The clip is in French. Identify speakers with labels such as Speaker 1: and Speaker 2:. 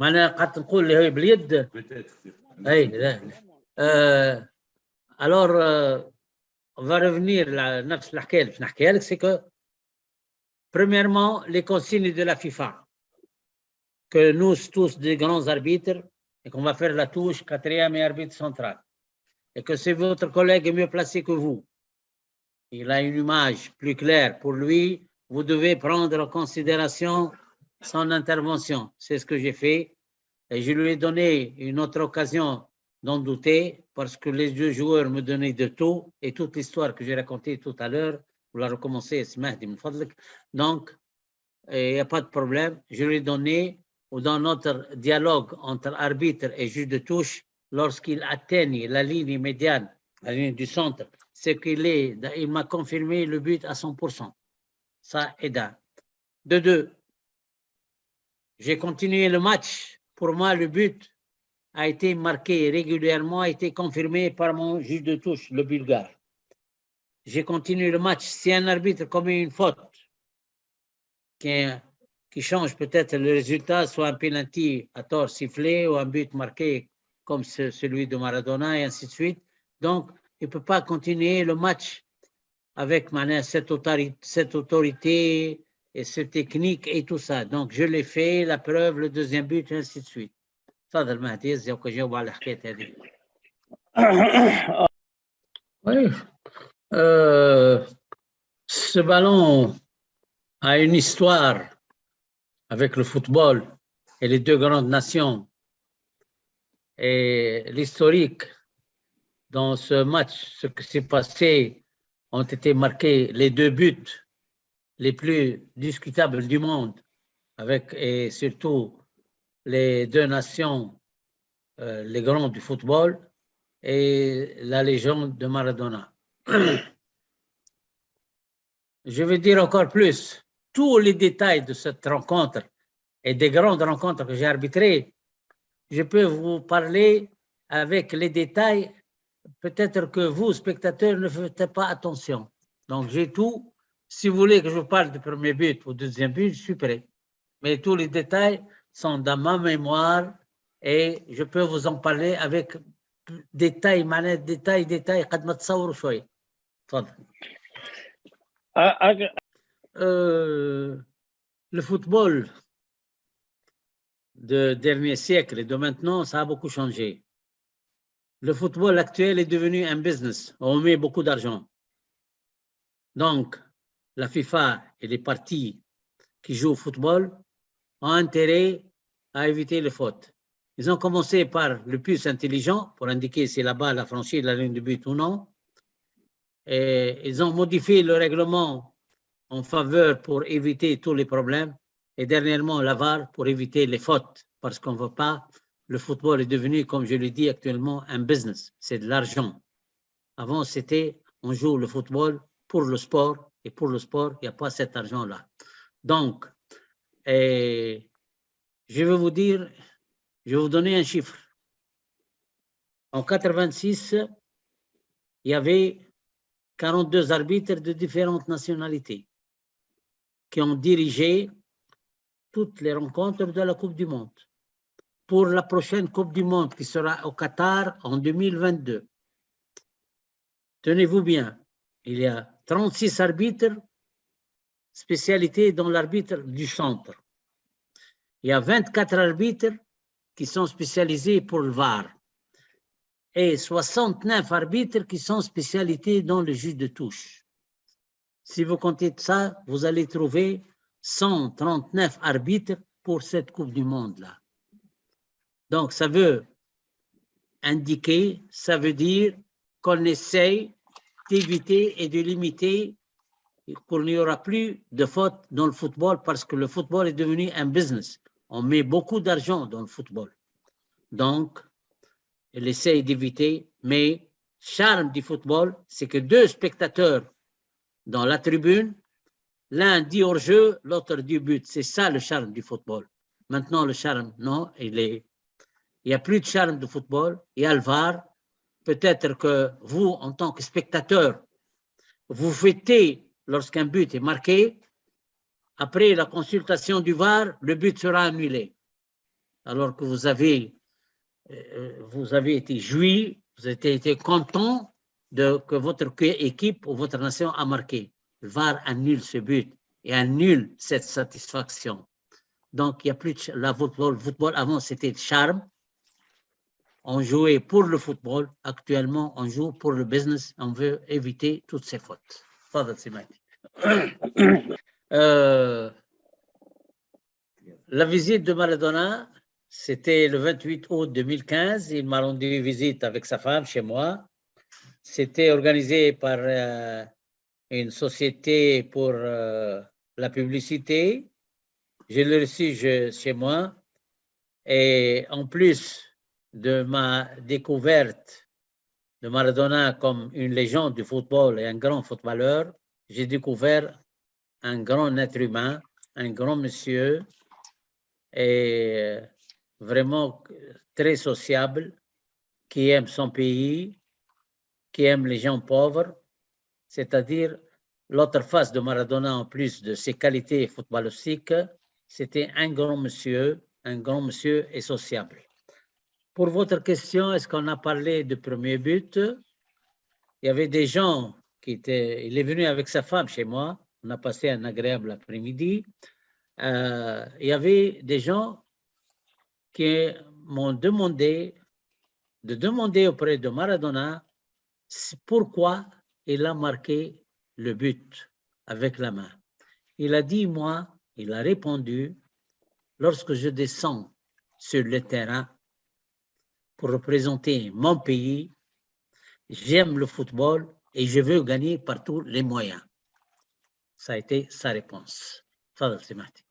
Speaker 1: معناها قعدت نقول اللي هي باليد اي لا alors on va revenir à نفس الحكايه اللي نحكيها لك c'est que premièrement les consignes de la FIFA que nous tous des grands arbitres et qu'on va faire la touche quatrième et arbitre central et que c'est votre collègue est mieux placé que vous, il a une image plus claire pour lui, vous devez prendre en considération son intervention. C'est ce que j'ai fait et je lui ai donné une autre occasion d'en douter parce que les deux joueurs me donnaient de tout et toute l'histoire que j'ai racontée tout à l'heure, vous la recommencez, donc il n'y a pas de problème. Je lui ai donné, ou dans notre dialogue entre arbitre et juge de touche, lorsqu'il atteigne la ligne médiane, la ligne du centre, c'est il m'a confirmé le but à 100%. Ça est d'un. De deux, j'ai continué le match. Pour moi, le but a été marqué régulièrement, a été confirmé par mon juge de touche, le Bulgare. J'ai continué le match. Si un arbitre commet une faute qui change peut-être le résultat, soit un penalty à tort sifflé ou un but marqué comme celui de Maradona et ainsi de suite. Donc, il ne peut pas continuer le match avec cette autorité et cette technique et tout ça. Donc, je l'ai fait, la preuve, le deuxième but, et ainsi de suite. تفضل مهدي يزيوك جاوب على الحكاية هذه. Oui. Ce ballon a une histoire avec le football et les deux grandes nations. Et l'historique dans ce match, ce qui s'est passé, ont été marqués les deux buts les plus discutables du monde, et surtout les deux nations, les grands du football, et la légende de Maradona. Je vais dire encore plus, tous les détails de cette rencontre et des grandes rencontres que j'ai arbitrées, je peux vous parler avec les détails, peut-être que vous, spectateurs, ne faites pas attention. Donc j'ai tout, si vous voulez que je vous parle du premier but ou du deuxième but, je suis prêt. Mais tous les détails sont dans ma mémoire et je peux vous en parler avec détails, قد ما تصوروا شوي. تفضل. Le football de dernier siècle et de maintenant, ça a beaucoup changé. Le football actuel est devenu un business. On met beaucoup d'argent. Donc, la FIFA et les partis qui jouent au football ont intérêt à éviter les fautes. Ils ont commencé par le plus intelligent pour indiquer si la balle a franchi la ligne de but ou non. Et ils ont modifié le règlement en faveur pour éviter tous les problèmes. Et dernièrement, la VAR pour éviter les fautes. Parce qu'on ne veut pas, le football est devenu, comme je le dis actuellement, un business. C'est de l'argent. Avant, c'était, on joue le football pour le sport. Et pour le sport, il n'y a pas cet argent-là. Donc, je vais vous dire, je vais vous donner un chiffre. En 86, il y avait 42 arbitres de différentes nationalités qui ont dirigé toutes les rencontres de la Coupe du Monde. Pour la prochaine Coupe du Monde qui sera au Qatar en 2022. Tenez-vous bien, il y a 36 arbitres spécialisés dans l'arbitre du centre. Il y a 24 arbitres qui sont spécialisés pour le VAR et 69 arbitres qui sont spécialisés dans le juge de touche. Si vous comptez ça, vous allez trouver 139 arbitres pour cette Coupe du Monde-là. Donc, ça veut indiquer, ça veut dire qu'on essaye d'éviter et de limiter qu'il n'y aura plus de fautes dans le football parce que le football est devenu un business. On met beaucoup d'argent dans le football. Donc, il essaye d'éviter, mais le charme du football, c'est que deux spectateurs dans la tribune, l'un dit hors-jeu, l'autre dit but. C'est ça le charme du football. Maintenant, le charme, non, il n'y a plus de charme de football, il y a le VAR. Peut-être que vous, en tant que spectateur, vous fêtez lorsqu'un but est marqué. Après la consultation du VAR, le but sera annulé. alors que vous avez été joui, vous avez été content que votre équipe ou votre nation a marqué. Le VAR annule ce but et annule cette satisfaction. Donc, il n'y a plus de la football. Le football, avant, c'était de charme. On jouait pour le football. Actuellement, on joue pour le business. On veut éviter toutes ces fautes. La visite de Maradona, c'était le 28 août 2015. Il m'a rendu visite avec sa femme chez moi. C'était organisé par une société pour la publicité. Je l'ai reçu chez moi. Et en plus de ma découverte de Maradona comme une légende du football et un grand footballeur, j'ai découvert un grand être humain, un grand monsieur, et vraiment très sociable, qui aime son pays, qui aime les gens pauvres, c'est-à-dire l'autre face de Maradona, en plus de ses qualités footballistiques, c'était un grand monsieur et sociable. Pour votre question, est-ce qu'on a parlé du premier but? Il y avait des gens il est venu avec sa femme chez moi, on a passé un agréable après-midi. Il y avait des gens qui m'ont demandé de demander auprès de Maradona pourquoi il a marqué le but avec la main. Il a dit, il a répondu, lorsque je descends sur le terrain pour représenter mon pays, j'aime le football et je veux gagner par tous les moyens. Ça a été sa réponse. Tfadal Simati.